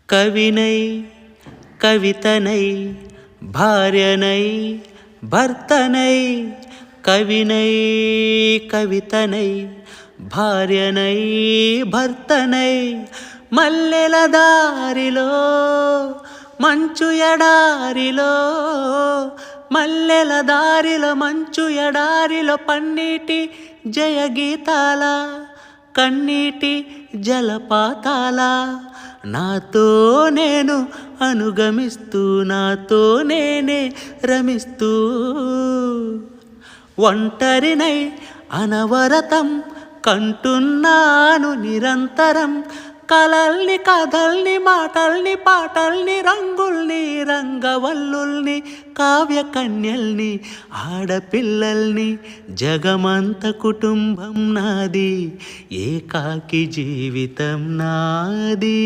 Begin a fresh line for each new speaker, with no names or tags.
కవినై కవితనై భార్యనై భర్తనై కవినై కవితనై భార్యనై భర్తనై మల్లెల దారిలో మంచు ఎడారిలో మల్లెల దారిలో మంచు ఎడారిలో పన్నీటి జయగీతాల కన్నీటి జలపాతాల నాతో నేను అనుగమిస్తూ నాతో నేనే రమిస్తూ ఒంటరినై అనవరతం కంటున్నాను నిరంతరం కలల్ని కథల్ని మాటల్ని పాటల్ని రంగుల్ని రంగవల్లుల్ని కావ్య కన్యల్ని ఆడపిల్లల్ని జగమంత కుటుంబం నాది ఏకాకి జీవితం నాది.